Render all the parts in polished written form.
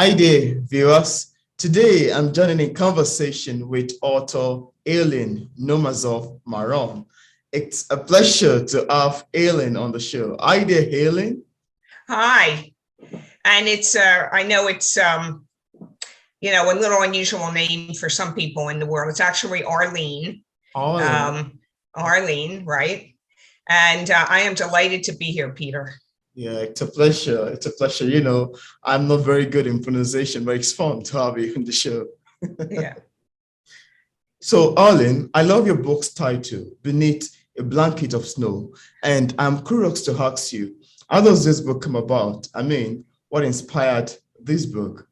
Hi there, viewers. Today, I'm joining in conversation with author Arlene Lomazoff-Marron. It's a pleasure to have Arlene on the show. Hi there, Arlene. Hi, and I know it's a little unusual name for some people in the world. It's actually Arlene, Arlene. Arlene, right? And I am delighted to be here, Peter. Yeah, it's a pleasure. It's a pleasure. I'm not very good in pronunciation, but it's fun to have you on the show. Yeah. So, Arlene, I love your book's title, Beneath a Blanket of Snow. And I'm curious to ask you, how does this book come about? I mean, what inspired this book?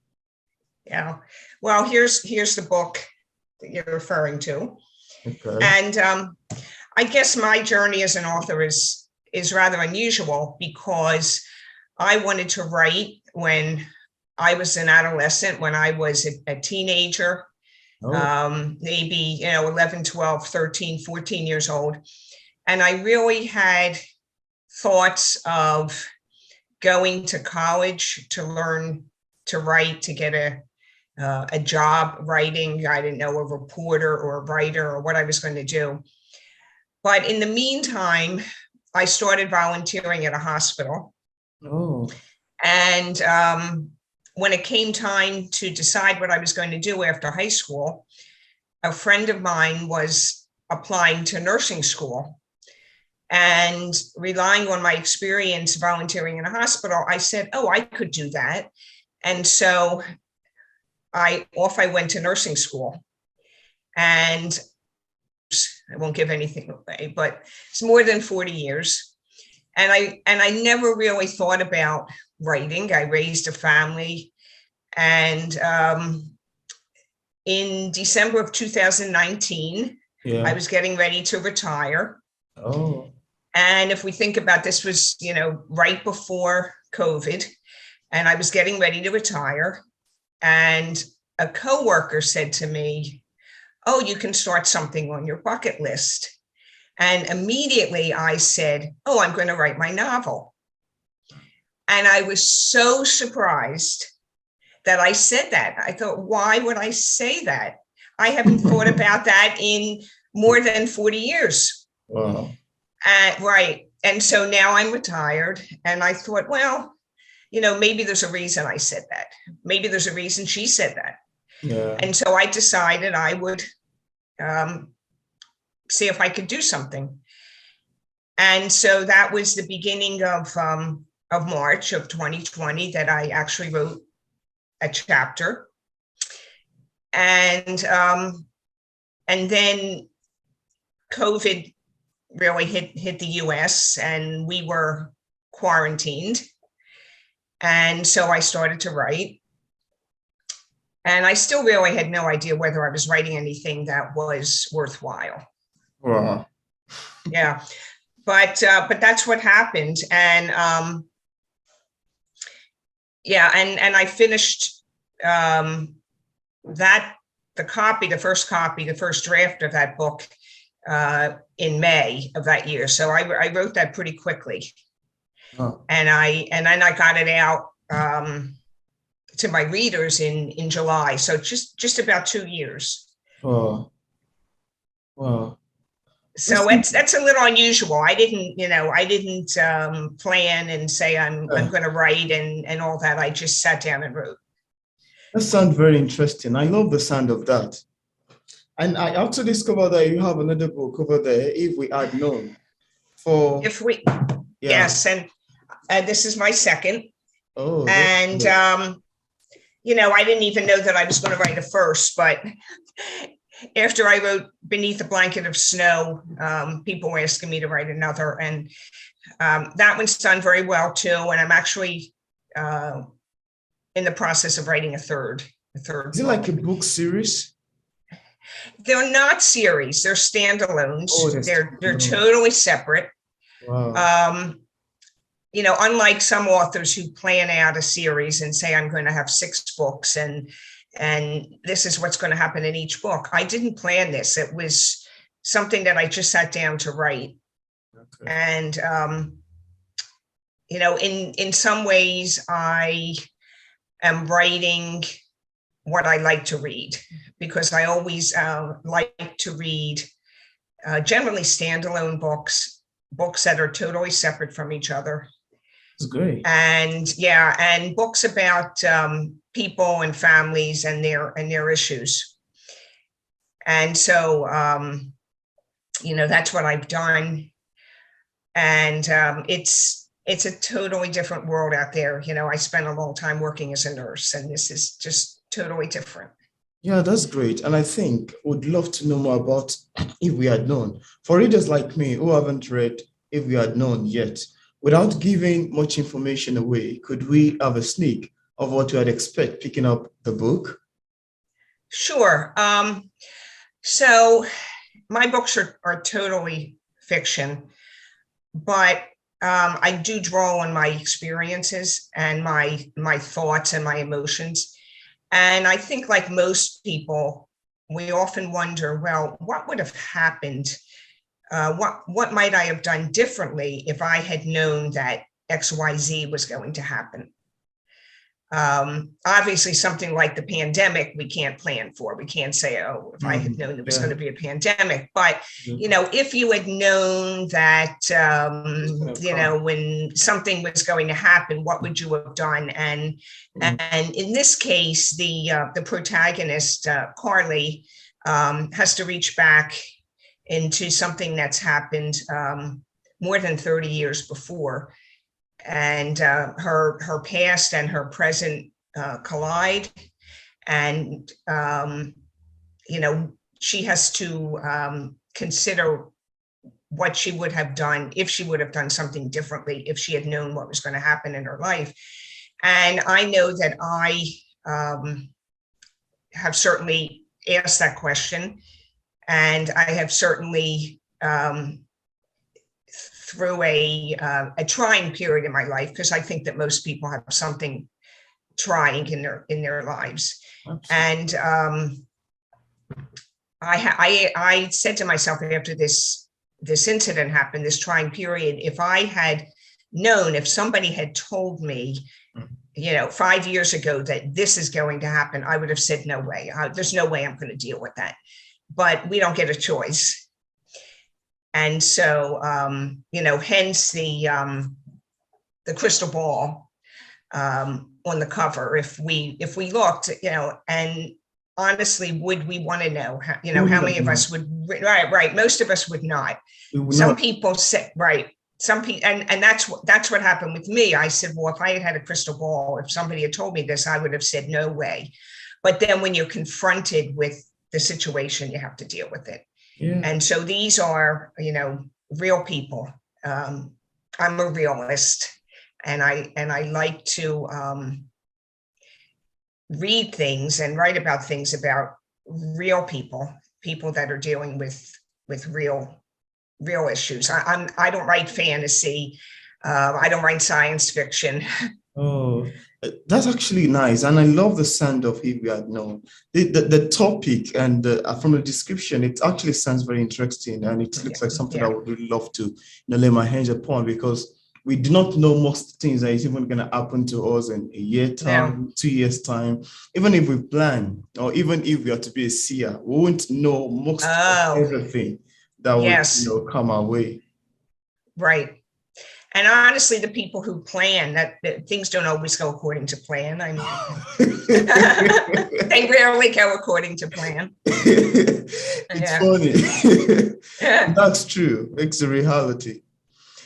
Yeah. Well, here's the book that you're referring to. Okay. And I guess my journey as an author is rather unusual because I wanted to write when I was an adolescent, when I was a teenager, maybe 11, 12, 13, 14 years old. And I really had thoughts of going to college to learn to write, to get a job writing. I didn't know, a reporter or a writer or what I was going to do. But in the meantime, I started volunteering at a hospital. Oh. And when it came time to decide what I was going to do after high school, a friend of mine was applying to nursing school. And relying on my experience volunteering in a hospital, I said, oh, I could do that. And so I went to nursing school. And I won't give anything away, but it's more than 40 years. And I never really thought about writing. I raised a family. And in December of 2019, I was getting ready to retire. Oh. And if we think about this, was, right before COVID, and I was getting ready to retire. And a coworker said to me, oh, you can start something on your bucket list. And immediately I said, oh, I'm going to write my novel. And I was so surprised that I said that. I thought, why would I say that? I haven't thought about that in more than 40 years. Wow. Right. And so now I'm retired. And I thought, well, maybe there's a reason I said that. Maybe there's a reason she said that. Yeah. And so I decided I would see if I could do something. And so that was the beginning of March of 2020 that I actually wrote a chapter. And then COVID really hit the US and we were quarantined. And so I started to write. And I still really had no idea whether I was writing anything that was worthwhile. Wow. Yeah. But that's what happened. And I finished the first draft of that book in May of that year. So I wrote that pretty quickly. Oh. And then I got it out to my readers in July. So just about 2 years. Oh. Wow. So that's a little unusual. I didn't plan and say I'm going to write and all that. I just sat down and wrote. That sounds very interesting. I love the sound of that. And I also discovered that you have another book over there, If We Had Known. Yes, and this is my second. Oh. And I didn't even know that I was going to write a first, but after I wrote Beneath a Blanket of Snow, people were asking me to write another, and that one's done very well too. And I'm actually in the process of writing a third. Is it like a book series? They're not series; they're standalones. Oh, they're totally separate. Wow. Unlike some authors who plan out a series and say, I'm going to have 6 books and this is what's going to happen in each book. I didn't plan this. It was something that I just sat down to write. Okay. And, in some ways I am writing what I like to read, because I always like to read generally standalone books, books that are totally separate from each other. It's great. And books about people and families and their issues. And so, that's what I've done. And it's a totally different world out there. I spent a long time working as a nurse, and this is just totally different. Yeah, that's great. And I think would love to know more about If We Had Known. For readers like me who haven't read If We Had Known yet, without giving much information away, could we have a sneak of what you would expect picking up the book? Sure. So my books are totally fiction, but I do draw on my experiences and my thoughts and my emotions. And I think, like most people, we often wonder, well, what would have happened? What might I have done differently if I had known that XYZ was going to happen? Obviously, something like the pandemic, we can't plan for. We can't say, oh, if I had known there was going to be a pandemic. But, if you had known that, when something was going to happen, what would you have done? And in this case, the protagonist, Carly, has to reach back into something that's happened more than 30 years before. And her past and her present collide, and she has to consider what she would have done if she would have done something differently if she had known what was going to happen in her life. And I know that I have certainly asked that question, and I have certainly through a trying period in my life, because I think that most people have something trying in their lives. Absolutely. And I said to myself after this incident happened, this trying period, if I had known, if somebody had told me, 5 years ago that this is going to happen, I would have said, no way. There's no way I'm going to deal with that. But we don't get a choice. And so, hence the crystal ball on the cover. If we looked, and honestly, would we want to know? How many of us would? Right. Most of us would not. Some people say, right. Some people, and that's what happened with me. I said, well, if I had a crystal ball, if somebody had told me this, I would have said no way. But then when you're confronted with the situation, you have to deal with it. Yeah. And so these are, real people. I'm a realist, and I like to read things and write about things about real people that are dealing with real issues. I don't write fantasy. I don't write science fiction. Oh, that's actually nice. And I love the sound of If We Had Known. The topic and from the description, it actually sounds very interesting. And it looks like something I would really love to lay my hands upon, because we do not know most things that is even going to happen to us in a year time, 2 years time. Even if we plan, or even if we are to be a seer, we won't know most of everything that will come our way. Right. And honestly, the people who plan, that things don't always go according to plan. I mean, they rarely go according to plan. It's funny. That's true. It's a reality.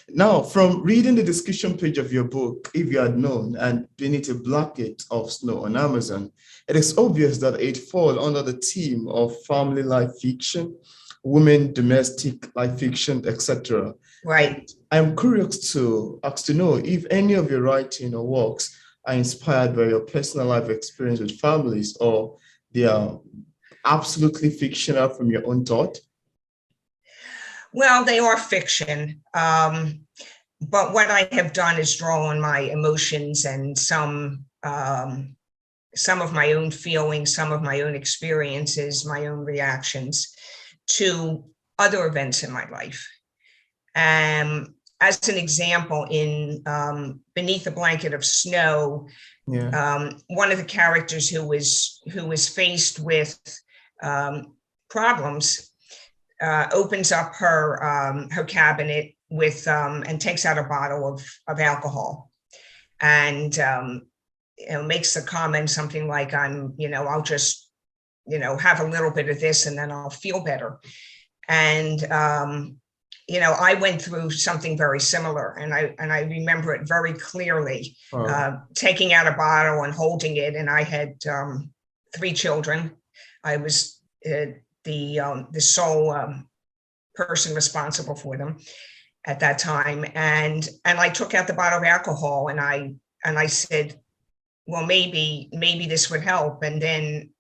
Now, from reading the description page of your book, If You Had Known, and beneath a blanket of snow on Amazon, it is obvious that it falls under the theme of family life fiction, women, domestic life fiction, etc. Right. I'm curious to know if any of your writing or works are inspired by your personal life experience with families, or they are absolutely fictional from your own thought. Well, they are fiction. But what I have done is draw on my emotions and some of my own feelings, some of my own experiences, my own reactions to other events in my life. as an example, in Beneath a Blanket of Snow, one of the characters who was faced with problems opens up her cabinet with and takes out a bottle of alcohol, and makes the comment something like, I'll just have a little bit of this and then I'll feel better. And I went through something very similar, and I remember it very clearly. Taking out a bottle and holding it, and I had 3 children. I was the sole person responsible for them at that time, and I took out the bottle of alcohol, and I said, well, maybe this would help, and then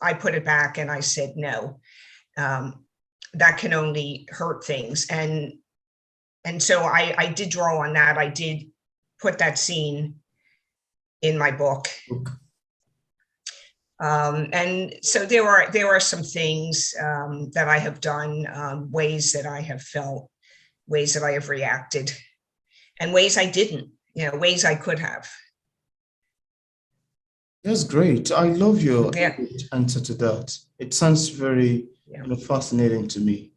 I put it back and I said no. That can only hurt things. And so I did draw on that. I did put that scene in my book. And so there are some things that I have done, ways that I have felt, ways that I have reacted, and ways I didn't, ways I could have. That's great. I love your answer to that. It sounds very fascinating to me.